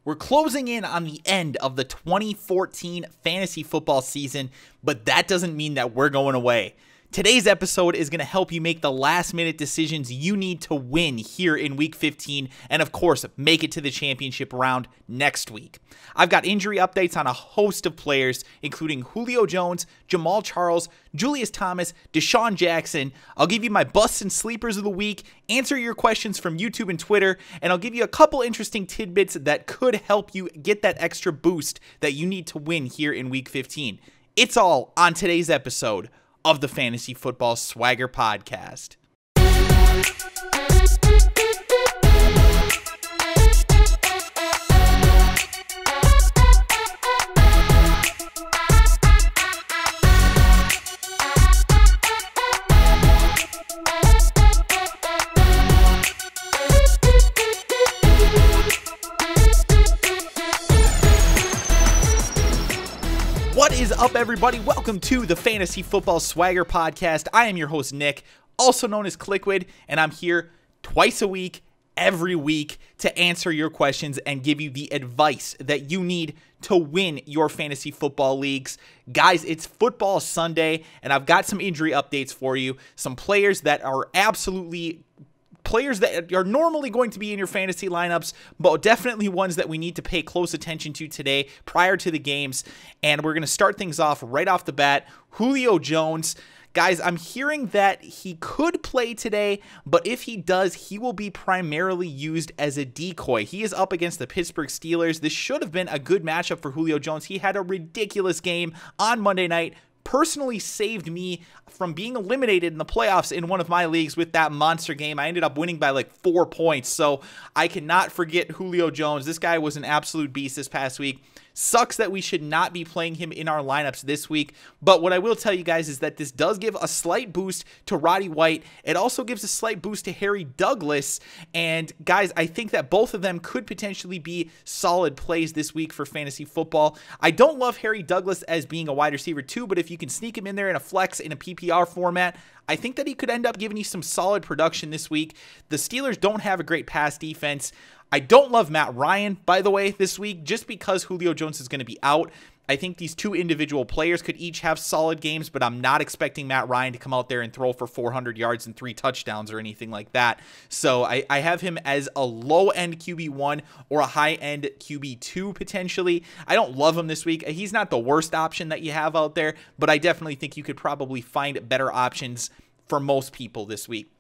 We're closing in on the end of the 2014 fantasy football season, but that doesn't mean that we're going away. Today's episode is going to help you make the last-minute decisions you need to win here in Week 15 and, of course, make it to the championship round next week. I've got injury updates on a host of players, including Julio Jones, Jamal Charles, Julius Thomas, Deshaun Jackson. I'll give you my busts and sleepers of the week, answer your questions from YouTube and Twitter, and I'll give you a couple interesting tidbits that could help you get that extra boost that you need to win here in Week 15. It's all on today's episode of the Fantasy Football Swagger Podcast. What is up, everybody? Welcome to the Fantasy Football Swagger Podcast. I am your host, Nick, also known as Kliquid, and I'm here twice a week, every week, to answer your questions and give you the advice that you need to win your fantasy football leagues. Guys, it's Football Sunday, and I've got some injury updates for you. Some players that are players that are normally going to be in your fantasy lineups, but definitely ones that we need to pay close attention to today prior to the games. And we're going to start things off right off the bat. Julio Jones. Guys, I'm hearing that he could play today, but if he does, he will be primarily used as a decoy. He is up against the Pittsburgh Steelers. This should have been a good matchup for Julio Jones. He had a ridiculous game on Monday night. Personally saved me from being eliminated in the playoffs in one of my leagues with that monster game. I ended up winning by like 4 points, so I cannot forget Julio Jones. This guy was an absolute beast this past week. Sucks that we should not be playing him in our lineups this week, but what I will tell you guys is that this does give a slight boost to Roddy White. It also gives a slight boost to Harry Douglas, and guys, I think that both of them could potentially be solid plays this week for fantasy football. I don't love Harry Douglas as being a wide receiver too, but if you can sneak him in there in a flex in a PPR format, I think that he could end up giving you some solid production this week. The Steelers don't have a great pass defense. I don't love Matt Ryan, by the way, this week, just because Julio Jones is going to be out. I think these two individual players could each have solid games, but I'm not expecting Matt Ryan to come out there and throw for 400 yards and 3 touchdowns or anything like that. So I have him as a low-end QB1 or a high-end QB2 potentially. I don't love him this week. He's not the worst option that you have out there, but I definitely think you could probably find better options for most people this week.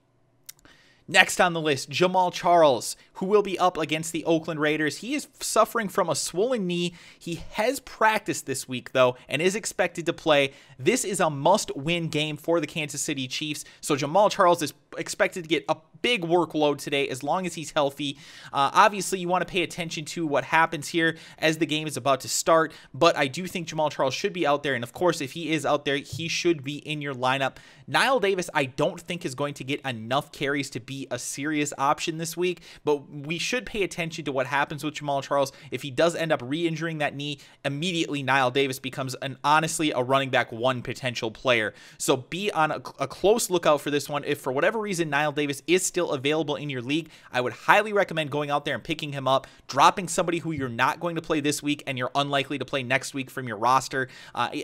Next on the list, Jamal Charles, who will be up against the Oakland Raiders. He is suffering from a swollen knee. He has practiced this week, though, and is expected to play. This is a must-win game for the Kansas City Chiefs, so Jamal Charles is expected to get a big workload today as long as he's healthy. Obviously, you want to pay attention to what happens here as the game is about to start, but I do think Jamal Charles should be out there, and of course, if he is out there, he should be in your lineup. Knile Davis, I don't think is going to get enough carries to be a serious option this week, but we should pay attention to what happens with Jamal Charles. If he does end up re-injuring that knee, immediately Knile Davis becomes honestly a running back one potential player. So be on a close lookout for this one. If for whatever reason Knile Davis is still available in your league, I would highly recommend going out there and picking him up, dropping somebody who you're not going to play this week and you're unlikely to play next week from your roster.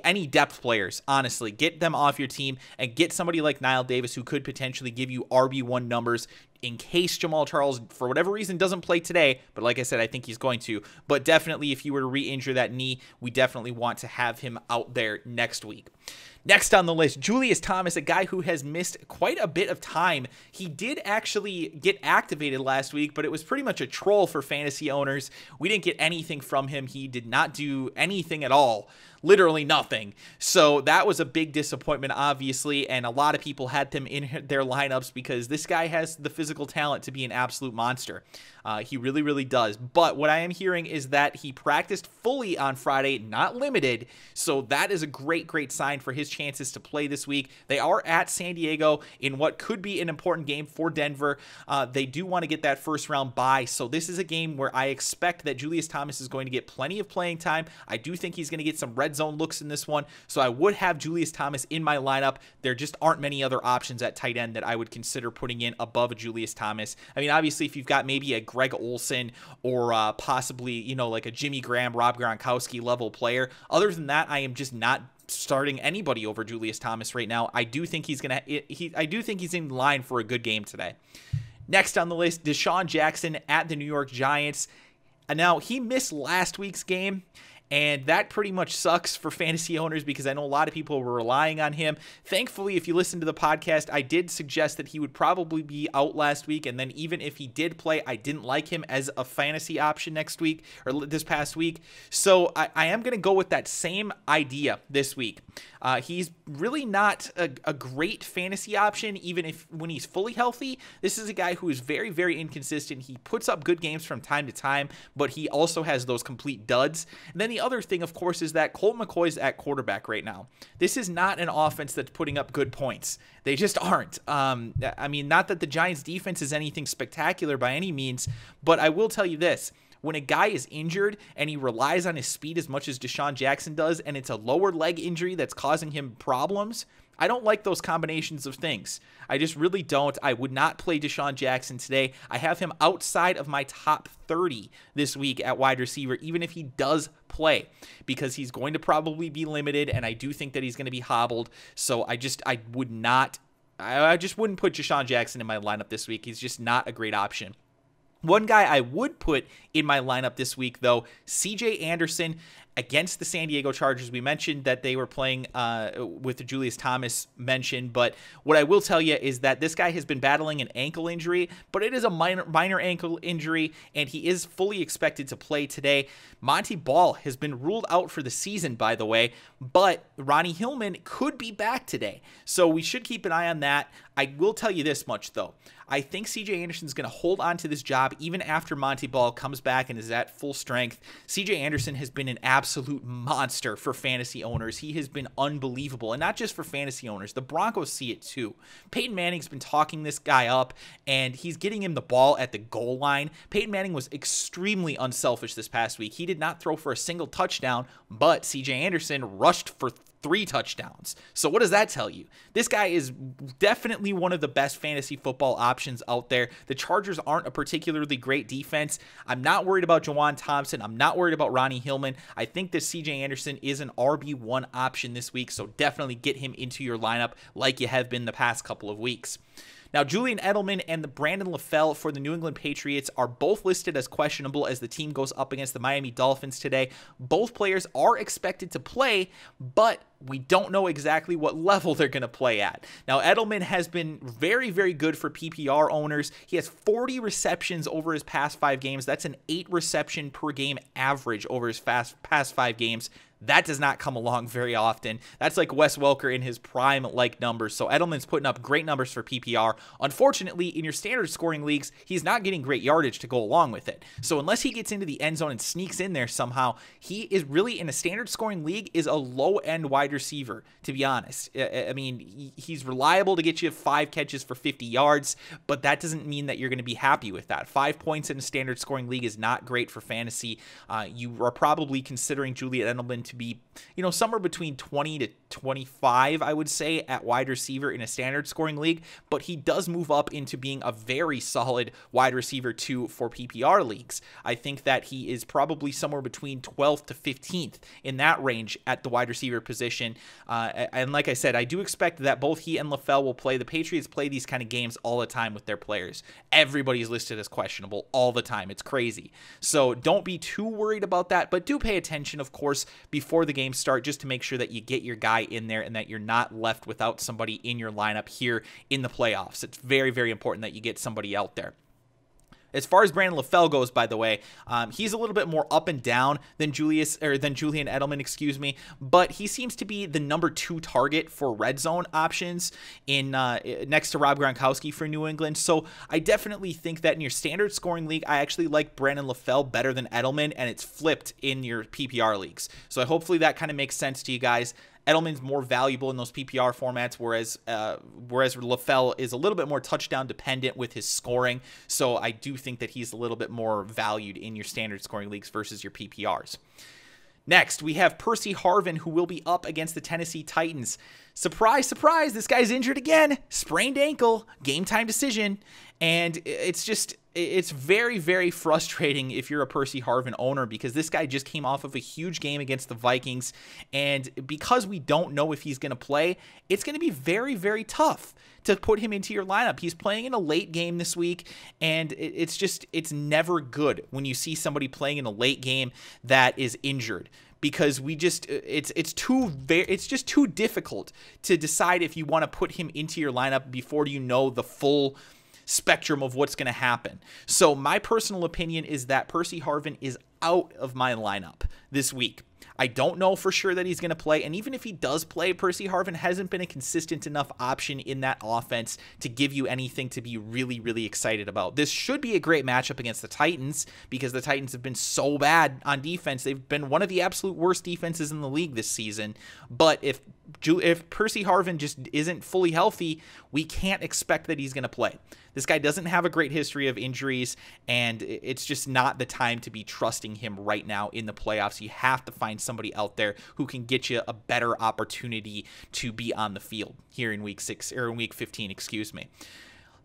Any depth players, honestly, get them off your team and get somebody like Knile Davis who could potentially give you RB1 numbers in case Jamal Charles, for whatever reason, doesn't play today. But like I said, I think he's going to. But definitely, if you were to re-injure that knee, we definitely want to have him out there next week. Next on the list, Julius Thomas, a guy who has missed quite a bit of time. He did actually get activated last week, but it was pretty much a troll for fantasy owners. We didn't get anything from him. He did not do anything at all. Literally nothing. So that was a big disappointment, obviously, and a lot of people had them in their lineups because this guy has the physical talent to be an absolute monster. He really, really does. But what I am hearing is that he practiced fully on Friday, not limited. So that is a great, great sign for his chances to play this week. They are at San Diego in what could be an important game for Denver. They do want to get that first round bye, so this is a game where I expect that Julius Thomas is going to get plenty of playing time. I do think he's going to get some red zone looks in this one, so I would have Julius Thomas in my lineup. There just aren't many other options at tight end that I would consider putting in above a Julius Thomas. I mean, obviously, if you've got maybe a Greg Olsen or possibly, you know, like a Jimmy Graham, Rob Gronkowski level player, other than that, I am just not starting anybody over Julius Thomas right now. I do think he's in line for a good game today. Next on the list, Deshaun Jackson at the New York Giants. Now, he missed last week's game, and that pretty much sucks for fantasy owners because I know a lot of people were relying on him. Thankfully, if you listen to the podcast, I did suggest that he would probably be out last week. And then even if he did play, I didn't like him as a fantasy option next week or this past week. So I am going to go with that same idea this week. He's really not a great fantasy option, even if when he's fully healthy. This is a guy who is very, very inconsistent. He puts up good games from time to time, but he also has those complete duds. And then the other thing, of course, is that Colt McCoy's at quarterback right now. This is not an offense that's putting up good points. They just aren't. I mean, not that the Giants' defense is anything spectacular by any means, but I will tell you this. When a guy is injured and he relies on his speed as much as Deshaun Jackson does, and it's a lower leg injury that's causing him problems, I don't like those combinations of things. I just really don't. I would not play Deshaun Jackson today. I have him outside of my top 30 this week at wide receiver, even if he does play, because he's going to probably be limited, and I do think that he's going to be hobbled. So I just wouldn't put Deshaun Jackson in my lineup this week. He's just not a great option. One guy I would put in my lineup this week, though, CJ Anderson against the San Diego Chargers. We mentioned that they were playing with the Julius Thomas mention, but what I will tell you is that this guy has been battling an ankle injury, but it is a minor ankle injury, and he is fully expected to play today. Monty Ball has been ruled out for the season, by the way, but Ronnie Hillman could be back today, so we should keep an eye on that. I will tell you this much, though. I think CJ Anderson's going to hold on to this job even after Monty Ball comes back and is at full strength. CJ Anderson has been an absolute monster for fantasy owners. He has been unbelievable, and not just for fantasy owners. The Broncos see it too. Peyton Manning's been talking this guy up, and he's getting him the ball at the goal line. Peyton Manning was extremely unselfish this past week. He did not throw for a single touchdown, but CJ Anderson rushed for 3 touchdowns. So what does that tell you? This guy is definitely one of the best fantasy football options out there. The Chargers aren't a particularly great defense. I'm not worried about Juwan Thompson. I'm not worried about Ronnie Hillman. I think that CJ Anderson is an RB1 option this week, so definitely get him into your lineup like you have been the past couple of weeks. Now, Julian Edelman and the Brandon LaFell for the New England Patriots are both listed as questionable as the team goes up against the Miami Dolphins today. Both players are expected to play, but we don't know exactly what level they're going to play at. Now, Edelman has been very, very good for PPR owners. He has 40 receptions over his past 5 games. That's an 8 reception per game average over his past 5 games. That does not come along very often. That's like Wes Welker in his prime-like numbers. So Edelman's putting up great numbers for PPR. Unfortunately, in your standard scoring leagues, he's not getting great yardage to go along with it. So unless he gets into the end zone and sneaks in there somehow, he is really, in a standard scoring league, is a low-end wide receiver, to be honest. I mean, he's reliable to get you 5 catches for 50 yards, but that doesn't mean that you're going to be happy with that. 5 points in a standard scoring league is not great for fantasy. You are probably considering Julian Edelman to be, you know, somewhere between 20 to 25, I would say, at wide receiver in a standard scoring league, but he does move up into being a very solid wide receiver too for PPR leagues. I think that he is probably somewhere between 12th to 15th in that range at the wide receiver position. And like I said, I do expect that both he and LaFell will play. The Patriots play these kind of games all the time with their players. Everybody's listed as questionable all the time. It's crazy. So don't be too worried about that, but do pay attention, of course, before the games start, just to make sure that you get your guy in there and that you're not left without somebody in your lineup here in the playoffs. It's very, very important that you get somebody out there. As far as Brandon LaFell goes, by the way, he's a little bit more up and down than Julian Edelman, but he seems to be the number 2 target for red zone options in next to Rob Gronkowski for New England. So I definitely think that in your standard scoring league, I actually like Brandon LaFell better than Edelman, and it's flipped in your PPR leagues. So hopefully that kind of makes sense to you guys. Edelman's more valuable in those PPR formats, whereas LaFell is a little bit more touchdown dependent with his scoring. So I do think that he's a little bit more valued in your standard scoring leagues versus your PPRs. Next, we have Percy Harvin, who will be up against the Tennessee Titans. Surprise, surprise, this guy's injured again. Sprained ankle, game time decision. And it's very, very frustrating if you're a Percy Harvin owner, because this guy just came off of a huge game against the Vikings. And because we don't know if he's going to play, it's going to be very, very tough to put him into your lineup. He's playing in a late game this week, and it's never good when you see somebody playing in a late game that is injured, because it's just too difficult to decide if you want to put him into your lineup before you know the full spectrum of what's going to happen. So my personal opinion is that Percy Harvin is out of my lineup this week. I don't know for sure that he's going to play, and even if he does play, Percy Harvin hasn't been a consistent enough option in that offense to give you anything to be really, really excited about. This should be a great matchup against the Titans, because the Titans have been so bad on defense. They've been one of the absolute worst defenses in the league this season. But if Percy Harvin just isn't fully healthy, we can't expect that he's going to play. This guy doesn't have a great history of injuries, and it's just not the time to be trusting him right now in the playoffs. You have to find somebody out there who can get you a better opportunity to be on the field here in week 15, excuse me.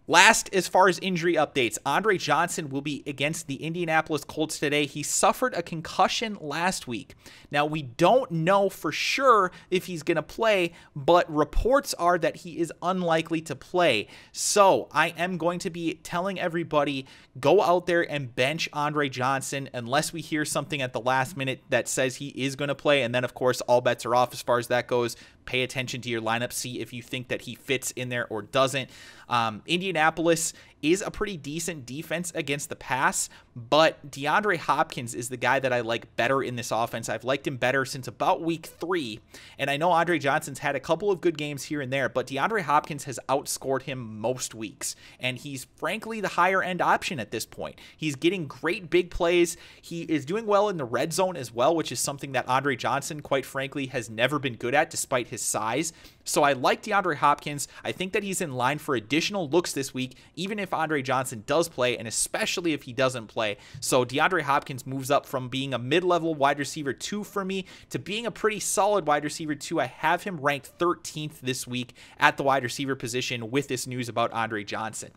Last, as far as injury updates, Andre Johnson will be against the Indianapolis Colts today. He suffered a concussion last week. Now, we don't know for sure if he's going to play, but reports are that he is unlikely to play. So I am going to be telling everybody, go out there and bench Andre Johnson unless we hear something at the last minute that says he is going to play. And then, of course, all bets are off as far as that goes. Pay attention to your lineup, see if you think that he fits in there or doesn't. Indianapolis is a pretty decent defense against the pass, but DeAndre Hopkins is the guy that I like better in this offense. I've liked him better since about week 3, and I know Andre Johnson's had a couple of good games here and there, but DeAndre Hopkins has outscored him most weeks, and he's frankly the higher end option at this point. He's getting great big plays. He is doing well in the red zone as well, which is something that Andre Johnson, quite frankly, has never been good at despite his size. So I like DeAndre Hopkins. I think that he's in line for additional looks this week, even if Andre Johnson does play, and especially if he doesn't play. So DeAndre Hopkins moves up from being a mid-level wide receiver 2 for me to being a pretty solid wide receiver 2. I have him ranked 13th this week at the wide receiver position with this news about Andre Johnson.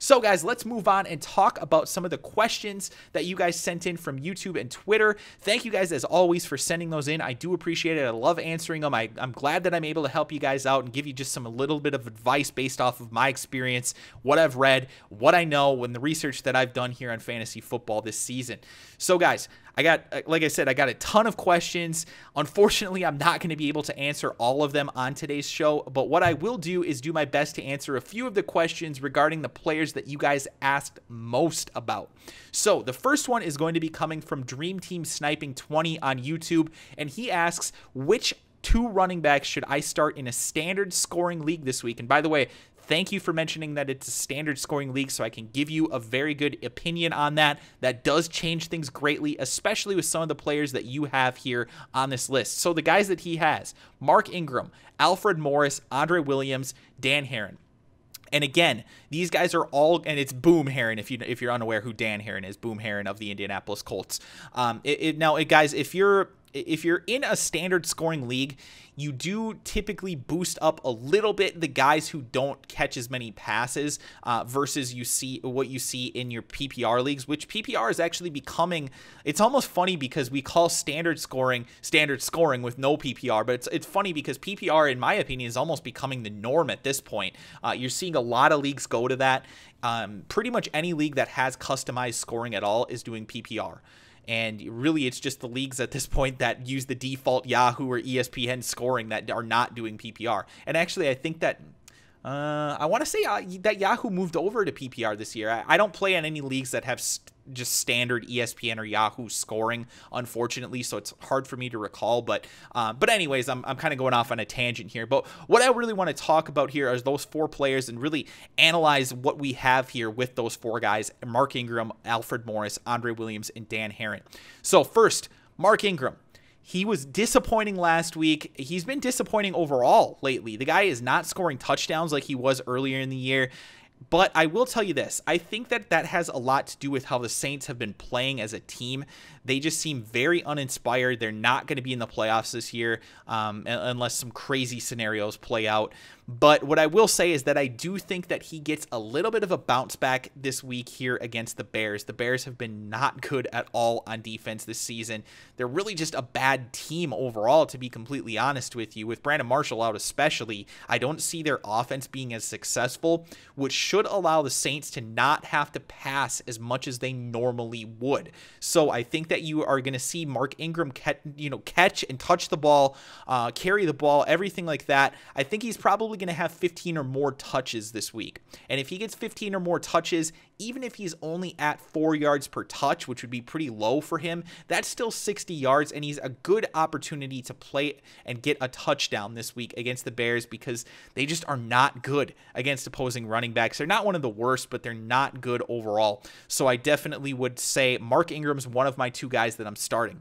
So guys, let's move on and talk about some of the questions that you guys sent in from YouTube and Twitter. Thank you guys as always for sending those in. I do appreciate it. I love answering them. I'm glad that I'm able to help you guys out and give you just a little bit of advice based off of my experience, what I've read, what I know, and the research that I've done here on fantasy football this season. So guys, like I said, I got a ton of questions. Unfortunately, I'm not going to be able to answer all of them on today's show, but what I will do is do my best to answer a few of the questions regarding the players that you guys asked most about. So the first one is going to be coming from Dream Team Sniping 20 on YouTube, and he asks, which 2 running backs should I start in a standard scoring league this week? And by the way, thank you for mentioning that it's a standard scoring league, so I can give you a very good opinion on that. That does change things greatly, especially with some of the players that you have here on this list. So the guys that he has: Mark Ingram, Alfred Morris, Andre Williams, Dan Herron. And again, these guys are all, and it's Boom Herron, if you're unaware who Dan Herron is, Boom Herron of the Indianapolis Colts. Guys, if you're in a standard scoring league, you do typically boost up a little bit the guys who don't catch as many passes versus what you see in your PPR leagues, which PPR is actually becoming, it's almost funny because we call standard scoring with no PPR, but it's funny because PPR, in my opinion, is almost becoming the norm at this point. You're seeing a lot of leagues go to that. Pretty much any league that has customized scoring at all is doing PPR. And really, it's just the leagues at this point that use the default Yahoo or ESPN scoring that are not doing PPR. And actually, I think that I want to say that Yahoo moved over to PPR this year. I don't play in any leagues that have just standard ESPN or Yahoo scoring, unfortunately, so it's hard for me to recall. But anyways, I'm kind of going off on a tangent here. But what I really want to talk about here is those 4 players and really analyze what we have here with those 4 guys: Mark Ingram, Alfred Morris, Andre Williams, and Dan Herron. So first, Mark Ingram. He was disappointing last week. He's been disappointing overall lately. The guy is not scoring touchdowns like he was earlier in the year. But I will tell you this. I think that has a lot to do with how the Saints have been playing as a team. They just seem very uninspired. They're not going to be in the playoffs this year unless some crazy scenarios play out. But what I will say is that I do think that he gets a little bit of a bounce back this week here against the Bears. The Bears have been not good at all on defense this season. They're really just a bad team overall, to be completely honest with you. With Brandon Marshall out especially, I don't see their offense being as successful, which should allow the Saints to not have to pass as much as they normally would. So I think that you are going to see Mark Ingram catch and touch the ball, carry the ball, everything like that. I think he's probably going to have 15 or more touches this week. And if he gets 15 or more touches, even if he's only at 4 yards per touch, which would be pretty low for him, that's still 60 yards, and he's a good opportunity to play and get a touchdown this week against the Bears because they just are not good against opposing running backs. They're not one of the worst, but they're not good overall. So I definitely would say Mark Ingram's one of my two guys that I'm starting.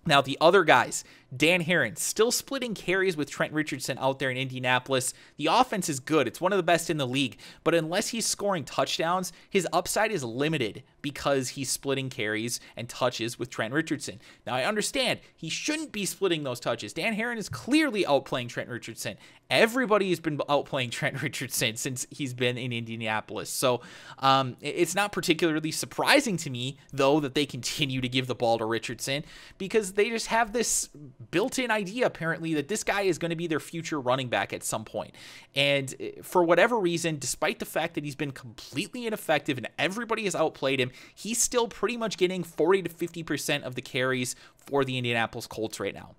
Now, the other guys, Dan Herron, still splitting carries with Trent Richardson out there in Indianapolis. The offense is good. It's one of the best in the league. But unless he's scoring touchdowns, his upside is limited because he's splitting carries and touches with Trent Richardson. Now, I understand he shouldn't be splitting those touches. Dan Herron is clearly outplaying Trent Richardson. Everybody has been outplaying Trent Richardson since he's been in Indianapolis. So it's not particularly surprising to me, though, that they continue to give the ball to Richardson because they just have this built-in idea, apparently, that this guy is going to be their future running back at some point. And for whatever reason, despite the fact that he's been completely ineffective and everybody has outplayed him, he's still pretty much getting 40 to 50% of the carries for the Indianapolis Colts right now.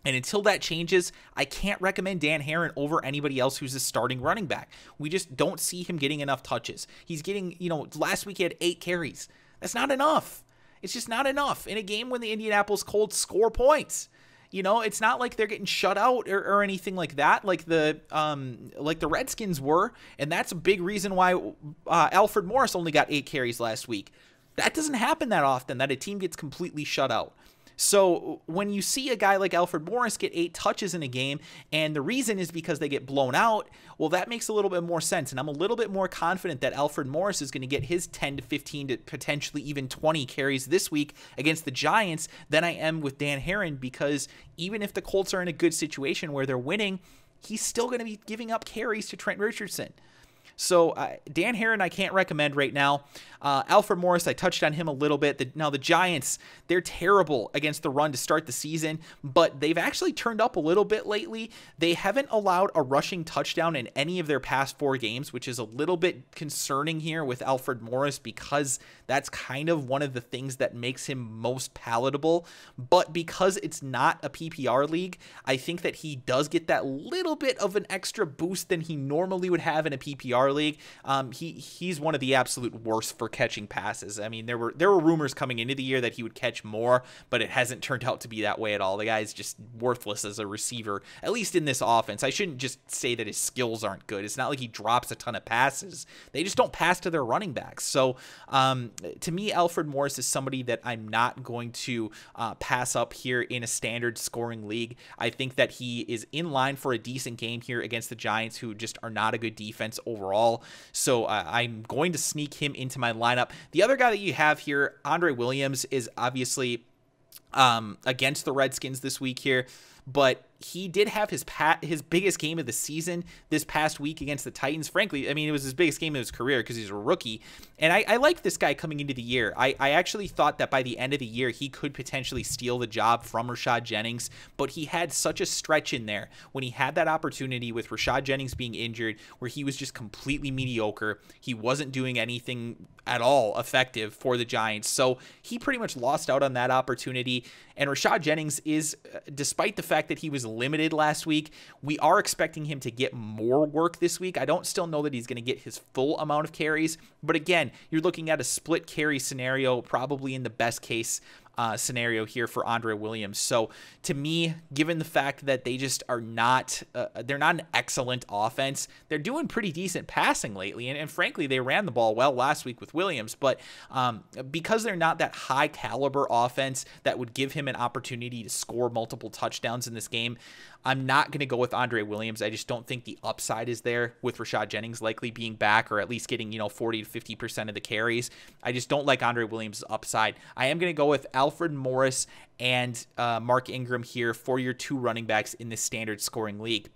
And until that changes, I can't recommend Dan Herron over anybody else who's a starting running back. We just don't see him getting enough touches. He's getting, last week he had 8 carries. That's not enough. It's just not enough in a game when the Indianapolis Colts score points. It's not like they're getting shut out or anything like that, like the Redskins were. And that's a big reason why Alfred Morris only got 8 carries last week. That doesn't happen that often, that a team gets completely shut out. So when you see a guy like Alfred Morris get 8 touches in a game, and the reason is because they get blown out, well, that makes a little bit more sense. And I'm a little bit more confident that Alfred Morris is going to get his 10 to 15 to potentially even 20 carries this week against the Giants than I am with Dan Herron, because even if the Colts are in a good situation where they're winning, he's still going to be giving up carries to Trent Richardson. So Dan Herron I can't recommend right now. Alfred Morris, I touched on him a little bit. Now the Giants, they're terrible against the run to start the season, but they've actually turned up a little bit lately. They haven't allowed a rushing touchdown in any of their past 4 games, which is a little bit concerning here with Alfred Morris because that's kind of one of the things that makes him most palatable. But because it's not a PPR league, I think that he does get that little bit of an extra boost than he normally would have in a PPR league. He's one of the absolute worst for catching passes. I mean, there were rumors coming into the year that he would catch more, but it hasn't turned out to be that way at all. The guy's just worthless as a receiver, at least in this offense. I shouldn't just say that his skills aren't good. It's not like he drops a ton of passes. They just don't pass to their running backs. So to me, Alfred Morris is somebody that I'm not going to pass up here in a standard scoring league. I think that he is in line for a decent game here against the Giants, who just are not a good defense overall. So I'm going to sneak him into my lineup. The other guy that you have here, Andre Williams, is obviously against the Redskins this week here, but he did have his biggest game of the season this past week against the Titans. Frankly, I mean, it was his biggest game of his career because he's a rookie. And I like this guy coming into the year. I actually thought that by the end of the year, he could potentially steal the job from Rashad Jennings, but he had such a stretch in there when he had that opportunity with Rashad Jennings being injured where he was just completely mediocre. He wasn't doing anything at all effective for the Giants. So he pretty much lost out on that opportunity. And Rashad Jennings is, despite the fact that he was limited last week, we are expecting him to get more work this week. I don't still know that he's going to get his full amount of carries, but again, you're looking at a split carry scenario, probably in the best case. scenario here for Andre Williams. So to me, given the fact that they just are not, they're not an excellent offense, they're doing pretty decent passing lately. And frankly, they ran the ball well last week with Williams, but because they're not that high caliber offense that would give him an opportunity to score multiple touchdowns in this game, I'm not going to go with Andre Williams. I just don't think the upside is there with Rashad Jennings likely being back, or at least getting, 40 to 50% of the carries. I just don't like Andre Williams' upside. I am going to go with Alfred Morris and Mark Ingram here for your 2 running backs in the standard scoring league.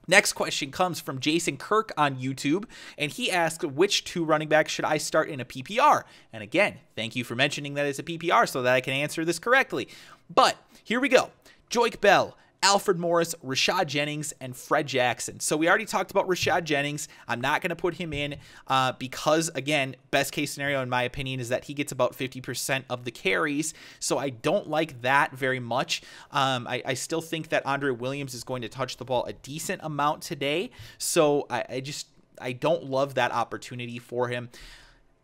Next question comes from Jason Kirk on YouTube, and he asks, which 2 running backs should I start in a PPR? And again, thank you for mentioning that it's a PPR so that I can answer this correctly. But here we go. Joique Bell, Alfred Morris, Rashad Jennings, and Fred Jackson. So we already talked about Rashad Jennings. I'm not going to put him in because, again, best case scenario in my opinion is that he gets about 50% of the carries. So I don't like that very much. I still think that Andre Williams is going to touch the ball a decent amount today. So I don't love that opportunity for him.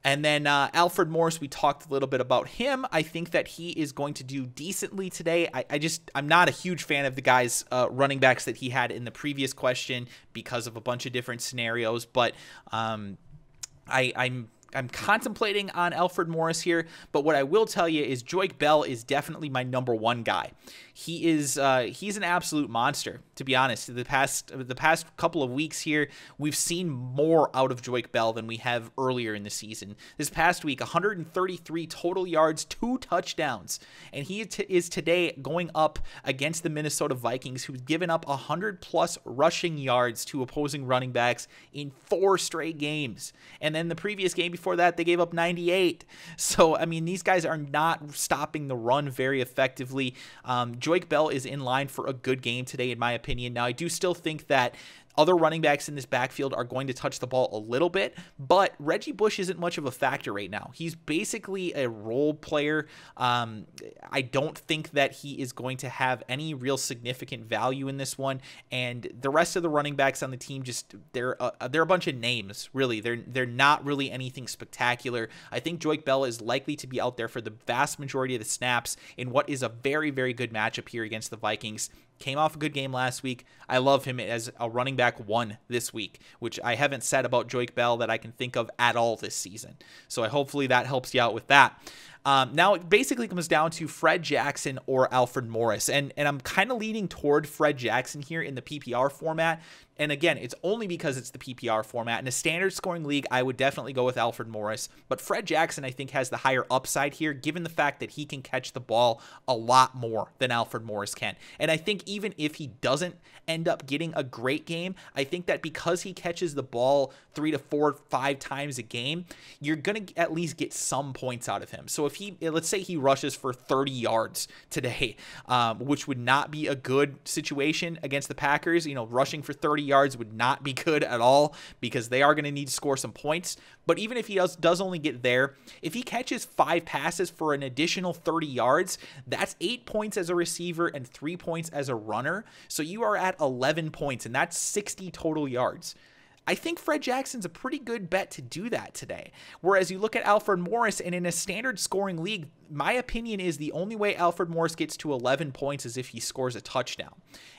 And then Alfred Morris, we talked a little bit about him. I think that he is going to do decently today. I'm not a huge fan of the guys running backs that he had in the previous question because of a bunch of different scenarios. But I'm contemplating on Alfred Morris here, but what I will tell you is Joique Bell is definitely my number 1 guy. He's an absolute monster, to be honest. The past couple of weeks here, we've seen more out of Joique Bell than we have earlier in the season. This past week, 133 total yards, 2 touchdowns, and he is today going up against the Minnesota Vikings, who've given up 100+ rushing yards to opposing running backs in 4 straight games. And then the previous game before that, they gave up 98. So, I mean, these guys are not stopping the run very effectively. Joique Bell is in line for a good game today, in my opinion. Now, I do still think that other running backs in this backfield are going to touch the ball a little bit, but Reggie Bush isn't much of a factor right now. He's basically a role player. I don't think that he is going to have any real significant value in this one, and the rest of the running backs on the team, they're a bunch of names, really. They're not really anything spectacular. I think Joique Bell is likely to be out there for the vast majority of the snaps in what is a very, very good matchup here against the Vikings. Came off a good game last week. I love him as a running back 1 this week, which I haven't said about Joique Bell that I can think of at all this season. So hopefully that helps you out with that. Now it basically comes down to Fred Jackson or Alfred Morris, and I'm kind of leaning toward Fred Jackson here in the PPR format. And again, it's only because it's the PPR format. In a standard scoring league, I would definitely go with Alfred Morris. But Fred Jackson, I think, has the higher upside here, given the fact that he can catch the ball a lot more than Alfred Morris can. And I think even if he doesn't end up getting a great game, I think that because he catches the ball 3 to 4, 5 times a game, you're going to at least get some points out of him. So if let's say he rushes for 30 yards today, which would not be a good situation against the Packers. Rushing for 30 yards would not be good at all because they are going to need to score some points. But even if he does only get there, if he catches 5 passes for an additional 30 yards, that's 8 points as a receiver and 3 points as a runner. So you are at 11 points, and that's 60 total yards. I think Fred Jackson's a pretty good bet to do that today. Whereas you look at Alfred Morris, and in a standard scoring league, my opinion is the only way Alfred Morris gets to 11 points is if he scores a touchdown.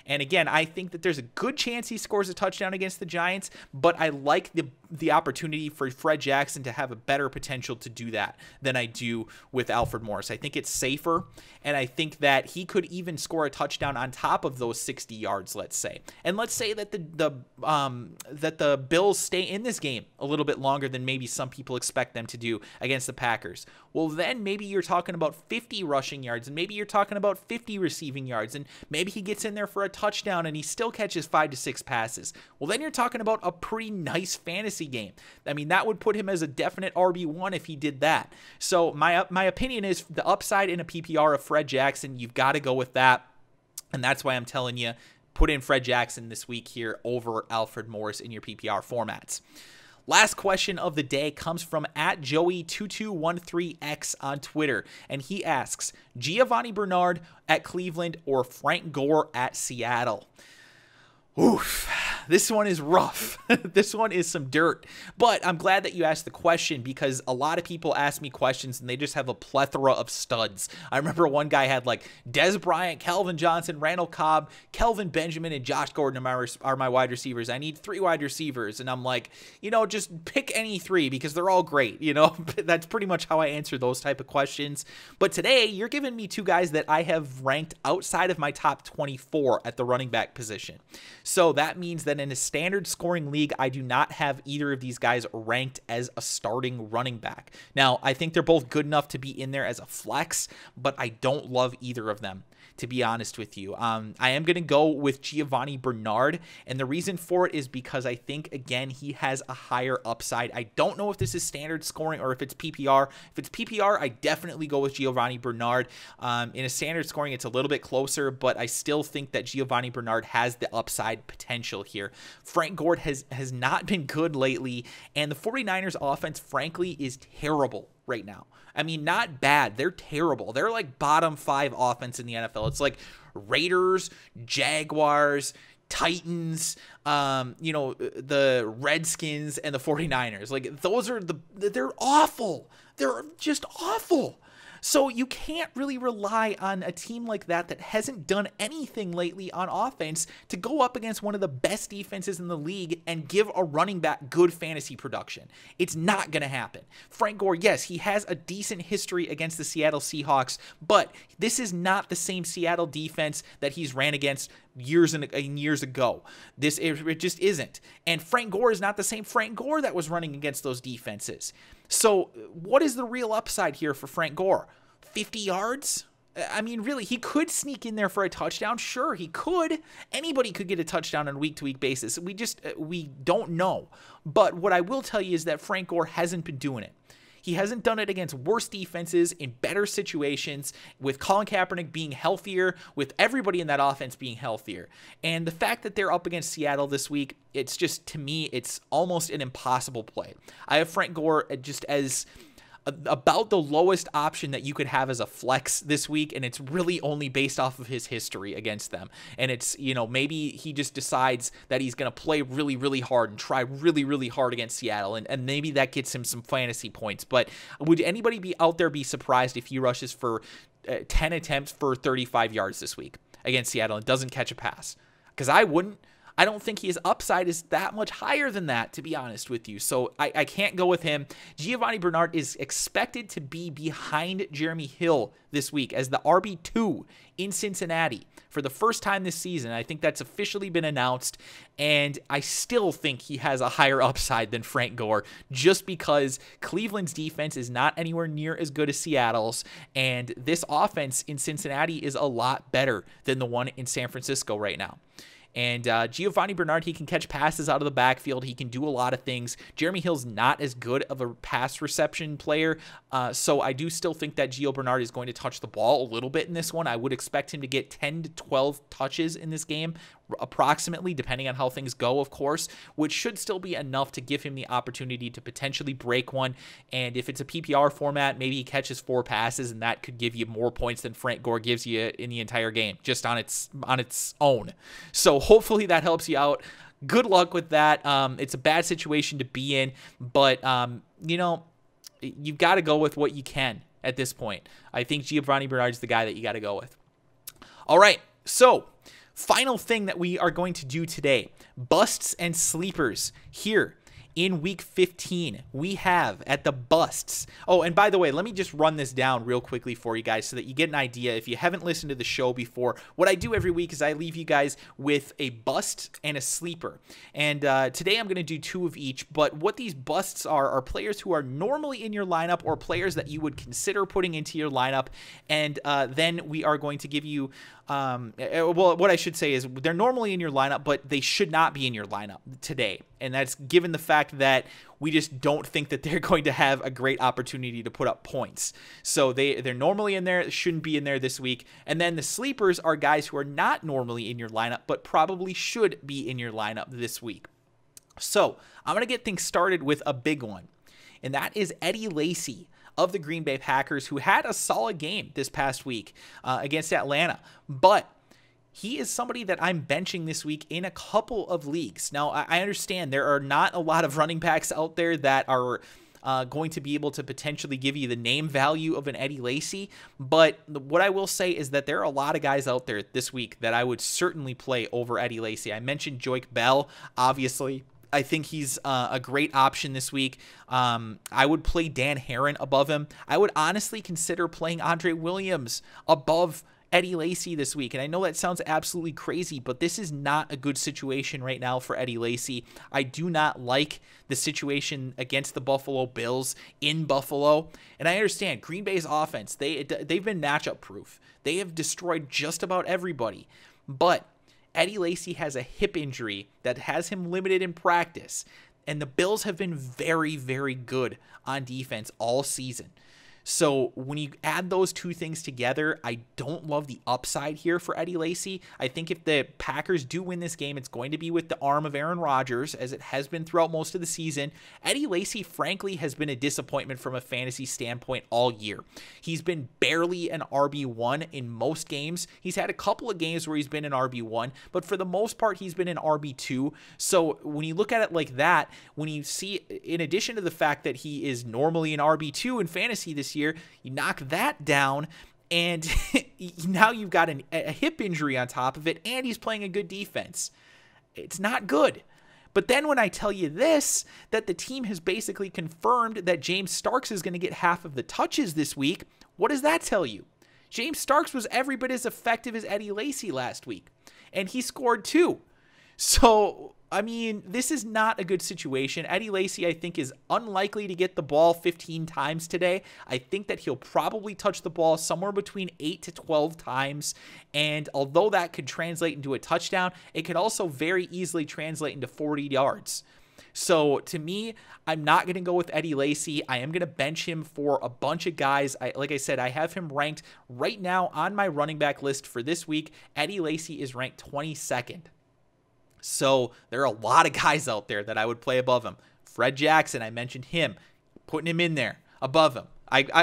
And again, I think that there's a good chance he scores a touchdown against the Giants, but I like the opportunity for Fred Jackson to have a better potential to do that than I do with Alfred Morris. I think it's safer, and I think that he could even score a touchdown on top of those 60 yards, let's say. And let's say that the Bills stay in this game a little bit longer than maybe some people expect them to do against the Packers. Well, then maybe you're talking about 50 rushing yards, and maybe you're talking about 50 receiving yards, and maybe he gets in there for a touchdown and he still catches 5 to 6 passes. Well, then you're talking about a pretty nice fantasy game. I mean, that would put him as a definite RB1 if he did that. So my opinion is the upside in a PPR of Fred Jackson, you've got to go with that. And that's why I'm telling you, put in Fred Jackson this week here over Alfred Morris in your PPR formats. Last question of the day comes from @Joey2213X on Twitter, and he asks, Giovanni Bernard at Cleveland or Frank Gore at Seattle? Oof. This one is rough. This one is some dirt. But I'm glad that you asked the question, because a lot of people ask me questions and they just have a plethora of studs. I remember one guy had like Des Bryant, Calvin Johnson, Randall Cobb, Kelvin Benjamin, and Josh Gordon are my wide receivers. I need 3 wide receivers. And I'm like, just pick any 3 because they're all great. That's pretty much how I answer those type of questions. But today, you're giving me 2 guys that I have ranked outside of my top 24 at the running back position. So that means that in a standard scoring league, I do not have either of these guys ranked as a starting running back. Now, I think they're both good enough to be in there as a flex, but I don't love either of them, to be honest with you. I am going to go with Giovanni Bernard, and the reason for it is because I think, again, he has a higher upside. I don't know if this is standard scoring or if it's PPR. If it's PPR, I definitely go with Giovanni Bernard. In a standard scoring, it's a little bit closer, but I still think that Giovanni Bernard has the upside potential here. Frank Gore has not been good lately, and the 49ers offense, frankly, is terrible right now. I mean, not bad. They're terrible. They're like bottom 5 offense in the NFL. It's like Raiders, Jaguars, Titans, the Redskins, and the 49ers. Like, they're awful. They're just awful. So you can't really rely on a team like that hasn't done anything lately on offense to go up against one of the best defenses in the league and give a running back good fantasy production. It's not going to happen. Frank Gore, yes, he has a decent history against the Seattle Seahawks, but this is not the same Seattle defense that he's ran against years and years ago. It just isn't. And Frank Gore is not the same Frank Gore that was running against those defenses. So what is the real upside here for Frank Gore? 50 yards? I mean, really, he could sneak in there for a touchdown. Sure, he could. Anybody could get a touchdown on a week-to-week basis. We don't know. But what I will tell you is that Frank Gore hasn't been doing it. He hasn't done it against worse defenses in better situations, with Colin Kaepernick being healthier, with everybody in that offense being healthier. And the fact that they're up against Seattle this week, it's just, to me, it's almost an impossible play. I have Frank Gore just as about the lowest option that you could have as a flex this week, and it's really only based off of his history against them. And it's, maybe he just decides that he's going to play really, really hard and try really, really hard against Seattle, and maybe that gets him some fantasy points. But would anybody be out there be surprised if he rushes for 10 attempts for 35 yards this week against Seattle and doesn't catch a pass? Because I wouldn't. I don't think his upside is that much higher than that, to be honest with you. So I can't go with him. Giovanni Bernard is expected to be behind Jeremy Hill this week as the RB2 in Cincinnati for the first time this season. I think that's officially been announced, and I still think he has a higher upside than Frank Gore, just because Cleveland's defense is not anywhere near as good as Seattle's, and this offense in Cincinnati is a lot better than the one in San Francisco right now. And Giovanni Bernard, he can catch passes out of the backfield. He can do a lot of things. Jeremy Hill's not as good of a pass reception player, so I do still think that Gio Bernard is going to touch the ball a little bit in this one. I would expect him to get 10 to 12 touches in this game, approximately, depending on how things go, of course, which should still be enough to give him the opportunity to potentially break one. And if it's a PPR format, maybe he catches 4 passes, and that could give you more points than Frank Gore gives you in the entire game, just on its own. So hopefully that helps you out. Good luck with that. It's a bad situation to be in, but you've got to go with what you can at this point. I think Giovanni Bernard is the guy that you got to go with. All right, so final thing that we are going to do today, busts and sleepers here. In week 15, we have at the busts. Oh, and by the way, let me just run this down real quickly for you guys so that you get an idea. If you haven't listened to the show before, what I do every week is I leave you guys with a bust and a sleeper. And today I'm going to do 2 of each. But what these busts are players who are normally in your lineup or players that you would consider putting into your lineup. And then we are going to give you well, what I should say is they're normally in your lineup, but they should not be in your lineup today. And that's given the fact that we just don't think that they're going to have a great opportunity to put up points. So they're normally in there, shouldn't be in there this week. And then the sleepers are guys who are not normally in your lineup, but probably should be in your lineup this week. So I'm going to get things started with a big one, and that is Eddie Lacy of the Green Bay Packers, who had a solid game this past week against Atlanta. But he is somebody that I'm benching this week in a couple of leagues. Now, I understand there are not a lot of running backs out there that are going to be able to potentially give you the name value of an Eddie Lacy, but what I will say is that there are a lot of guys out there this week that I would certainly play over Eddie Lacy. I mentioned Joique Bell, obviously. I think he's a great option this week. I would play Dan Herron above him. I would honestly consider playing Andre Williams above Eddie Lacy this week. And I know that sounds absolutely crazy, but this is not a good situation right now for Eddie Lacy. I do not like the situation against the Buffalo Bills in Buffalo. And I understand Green Bay's offense, they've been matchup proof. They have destroyed just about everybody. But Eddie Lacy has a hip injury that has him limited in practice. And the Bills have been very, very good on defense all season. So when you add those two things together, I don't love the upside here for Eddie Lacy. I think if the Packers do win this game, it's going to be with the arm of Aaron Rodgers, as it has been throughout most of the season. Eddie Lacy, frankly, has been a disappointment from a fantasy standpoint all year. He's been barely an RB1 in most games. He's had a couple of games where he's been an RB1, but for the most part, he's been an RB2. So when you look at it like that, when you see, in addition to the fact that he is normally an RB2 in fantasy this year, you knock that down, and now you've got a hip injury on top of it, and he's playing a good defense. It's not good. But then when I tell you this, that the team has basically confirmed that James Starks is going to get half of the touches this week, what does that tell you? James Starks was every bit as effective as Eddie Lacy last week, and he scored 2. So, I mean, this is not a good situation. Eddie Lacy, I think, is unlikely to get the ball 15 times today. I think that he'll probably touch the ball somewhere between 8 to 12 times. And although that could translate into a touchdown, it could also very easily translate into 40 yards. So to me, I'm not going to go with Eddie Lacy. I am going to bench him for a bunch of guys. Like I said, I have him ranked right now on my running back list for this week. Eddie Lacy is ranked 22nd. So there are a lot of guys out there that I would play above him. Fred Jackson, I mentioned him, putting him in there above him.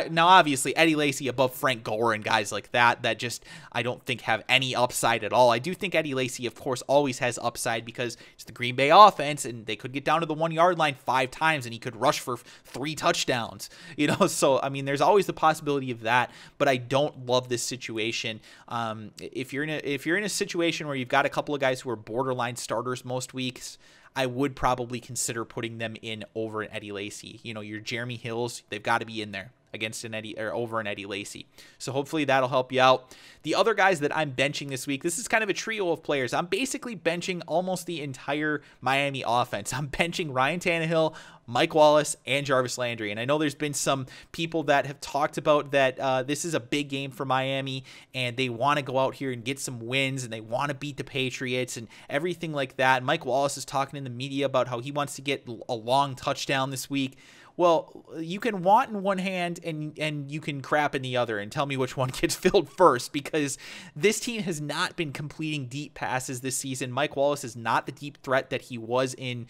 Now, obviously, Eddie Lacy above Frank Gore and guys like that just, I don't think have any upside at all. I do think Eddie Lacy, of course, always has upside because it's the Green Bay offense, and they could get down to the 1-yard line 5 times, and he could rush for 3 touchdowns. So, I mean, there's always the possibility of that, but I don't love this situation. If you're in a situation where you've got a couple of guys who are borderline starters most weeks, I would probably consider putting them in over an Eddie Lacy. Your Jeremy Hills, they've got to be in there against an Eddie or over an Eddie Lacy. So hopefully that'll help you out. The other guys that I'm benching this week, this is kind of a trio of players. I'm basically benching almost the entire Miami offense. I'm benching Ryan Tannehill, Mike Wallace, and Jarvis Landry. And I know there's been some people that have talked about that this is a big game for Miami, and they want to go out here and get some wins, and they want to beat the Patriots and everything like that. Mike Wallace is talking in the media about how he wants to get a long touchdown this week. Well, you can want in one hand and you can crap in the other, and tell me which one gets filled first, because this team has not been completing deep passes this season. Mike Wallace is not the deep threat that he was in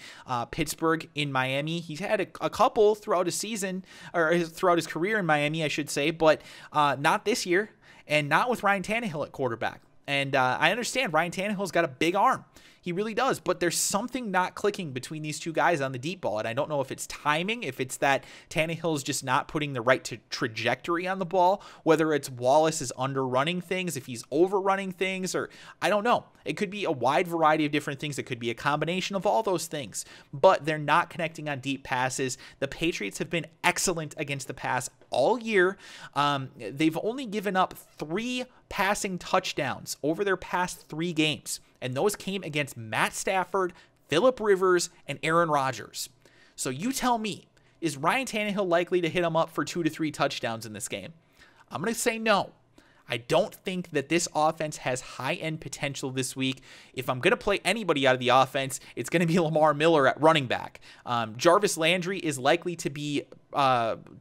Pittsburgh. In Miami, he's had a couple throughout his season, or throughout his career in Miami, I should say, but not this year, and not with Ryan Tannehill at quarterback. And I understand Ryan Tannehill's got a big arm. He really does, but there's something not clicking between these two guys on the deep ball, and I don't know if it's timing, if it's that Tannehill's just not putting the right trajectory on the ball, whether it's Wallace is underrunning things, if he's overrunning things, or I don't know. It could be a wide variety of different things. It could be a combination of all those things, but they're not connecting on deep passes. The Patriots have been excellent against the pass all year. They've only given up 3 passing touchdowns over their past 3 games, and those came against Matt Stafford, Phillip Rivers, and Aaron Rodgers. So you tell me, is Ryan Tannehill likely to hit him up for 2 to 3 touchdowns in this game? I'm going to say no. I don't think that this offense has high-end potential this week. If I'm going to play anybody out of the offense, it's going to be Lamar Miller at running back. Jarvis Landry is likely to be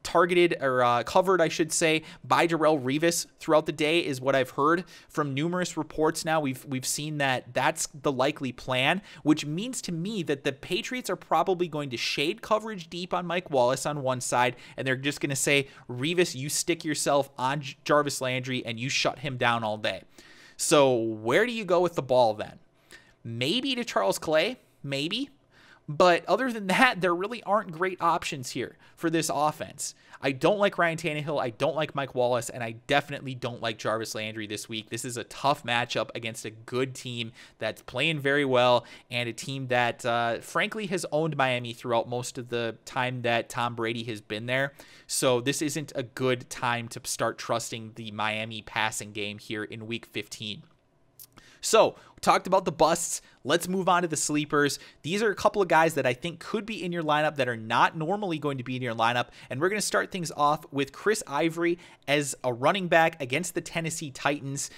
targeted or covered, I should say, by Darrelle Revis throughout the day, is what I've heard from numerous reports. Now we've seen that that's the likely plan, which means to me that the Patriots are probably going to shade coverage deep on Mike Wallace on one side, and they're just going to say, Revis, you stick yourself on Jarvis Landry and you shut him down all day. So where do you go with the ball then? Maybe to Charles Clay, maybe. But other than that, there really aren't great options here for this offense. I don't like Ryan Tannehill. I don't like Mike Wallace. And I definitely don't like Jarvis Landry this week. This is a tough matchup against a good team that's playing very well and a team that, frankly, has owned Miami throughout most of the time that Tom Brady has been there. So this isn't a good time to start trusting the Miami passing game here in Week 15. So, we talked about the busts. Let's move on to the sleepers. These are a couple of guys that I think could be in your lineup that are not normally going to be in your lineup. And we're going to start things off with Chris Ivory as a running back against the Tennessee Titans.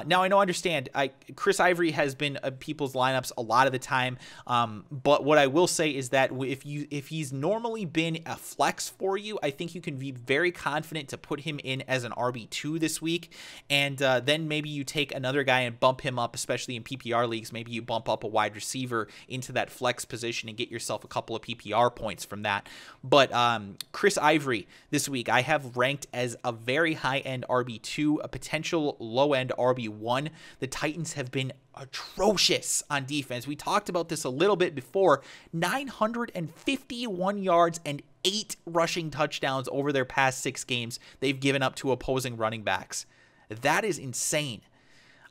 Now, I understand, Chris Ivory has been people's lineups a lot of the time. But what I will say is that if he's normally been a flex for you, I think you can be very confident to put him in as an RB2 this week. And then maybe you take another guy and bump him up, especially in PPR leagues. Maybe you bump up a wide receiver into that flex position and get yourself a couple of PPR points from that. But Chris Ivory this week, I have ranked as a very high-end RB2, a potential low-end RB1. The Titans have been atrocious on defense. We talked about this a little bit before. 951 yards and 8 rushing touchdowns over their past 6 games they've given up to opposing running backs. That is insane.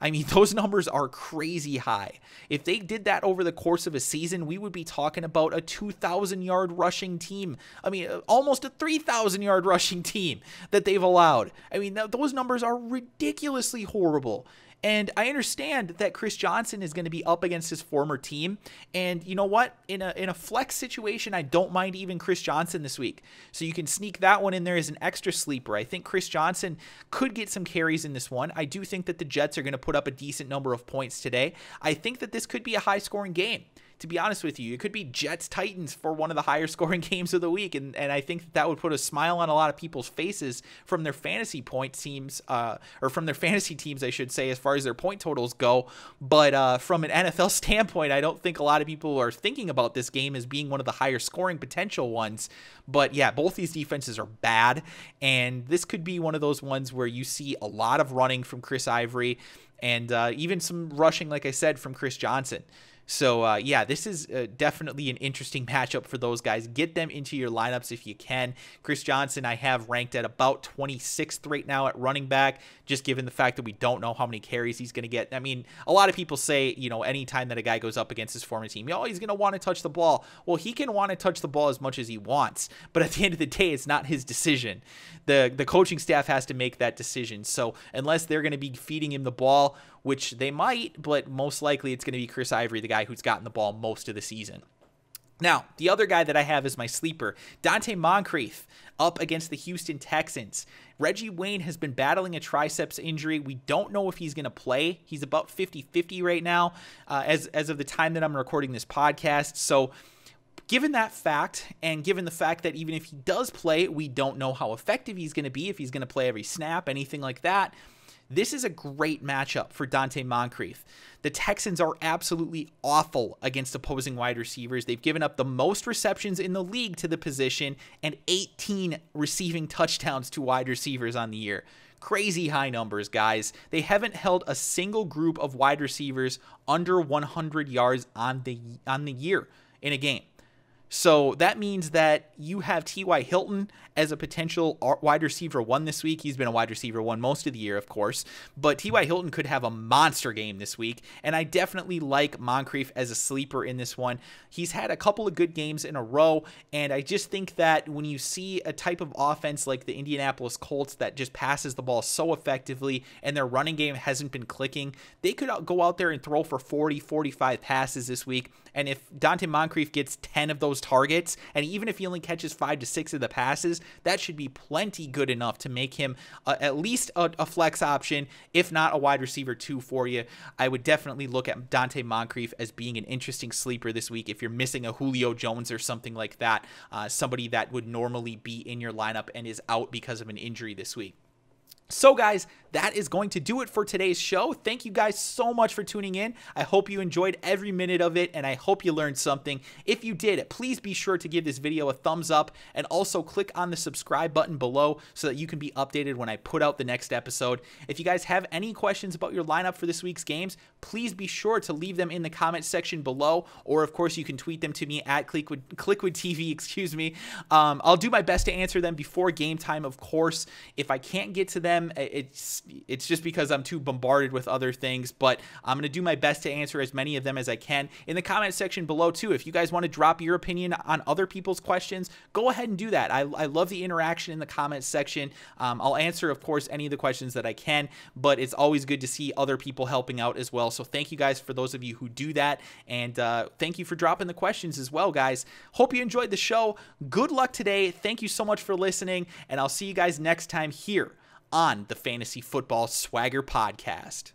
I mean, those numbers are crazy high. If they did that over the course of a season, we would be talking about a 2,000-yard rushing team. I mean, almost a 3,000-yard rushing team that they've allowed. I mean, those numbers are ridiculously horrible. And I understand that Chris Johnson is going to be up against his former team. And you know what? In a flex situation, I don't mind even Chris Johnson this week. So you can sneak that one in there as an extra sleeper. I think Chris Johnson could get some carries in this one. I do think that the Jets are going to put up a decent number of points today. I think that this could be a high-scoring game. To be honest with you, it could be Jets-Titans for one of the higher scoring games of the week, and I think that would put a smile on a lot of people's faces from their fantasy point teams, or from their fantasy teams, I should say, as far as their point totals go. But from an NFL standpoint, I don't think a lot of people are thinking about this game as being one of the higher scoring potential ones. But yeah, both these defenses are bad, and this could be one of those ones where you see a lot of running from Chris Ivory, and even some rushing, like I said, from Chris Johnson. So, yeah, this is definitely an interesting matchup for those guys. Get them into your lineups if you can. Chris Johnson, I have ranked at about 26th right now at running back, just given the fact that we don't know how many carries he's going to get. I mean, a lot of people say, you know, anytime that a guy goes up against his former team, oh, he's going to want to touch the ball. Well, he can want to touch the ball as much as he wants, but at the end of the day, it's not his decision. The coaching staff has to make that decision. So unless they're going to be feeding him the ball, which they might, but most likely it's going to be Chris Ivory, the guy who's gotten the ball most of the season. Now, the other guy that I have is my sleeper, Donte Moncrief, up against the Houston Texans. Reggie Wayne has been battling a triceps injury. We don't know if he's going to play. He's about 50-50 right now as of the time that I'm recording this podcast. So given that fact, and given the fact that even if he does play, we don't know how effective he's going to be, if he's going to play every snap, anything like that, this is a great matchup for Donte Moncrief. The Texans are absolutely awful against opposing wide receivers. They've given up the most receptions in the league to the position and 18 receiving touchdowns to wide receivers on the year. Crazy high numbers, guys. They haven't held a single group of wide receivers under 100 yards on the year in a game. So that means that you have T.Y. Hilton as a potential wide receiver 1 this week. He's been a wide receiver 1 most of the year, of course. But T.Y. Hilton could have a monster game this week. And I definitely like Moncrief as a sleeper in this one. He's had a couple of good games in a row. And I just think that when you see a type of offense like the Indianapolis Colts that just passes the ball so effectively and their running game hasn't been clicking, they could go out there and throw for 40, 45 passes this week. And if Donte Moncrief gets 10 of those targets, and even if he only catches 5 to 6 of the passes, that should be plenty good enough to make him at least a flex option, if not a wide receiver 2 for you. I would definitely look at Donte Moncrief as being an interesting sleeper this week if you're missing a Julio Jones or something like that, somebody that would normally be in your lineup and is out because of an injury this week. So guys, that is going to do it for today's show. Thank you guys so much for tuning in. I hope you enjoyed every minute of it, and I hope you learned something. If you did, please be sure to give this video a thumbs up and also click on the subscribe button below so that you can be updated when I put out the next episode. If you guys have any questions about your lineup for this week's games, please be sure to leave them in the comment section below, or of course you can tweet them to me at Kliquid TV, excuse me. I'll do my best to answer them before game time, of course. If I can't get to them, it's just because I'm too bombarded with other things, but I'm going to do my best to answer as many of them as I can in the comment section below too. If you guys want to drop your opinion on other people's questions, go ahead and do that. I love the interaction in the comment section. I'll answer, of course, any of the questions that I can, but it's always good to see other people helping out as well. So thank you guys for those of you who do that, and thank you for dropping the questions as well, guys. Hope you enjoyed the show. Good luck today. Thank you so much for listening, and I'll see you guys next time here on the Fantasy Football Swagger Podcast.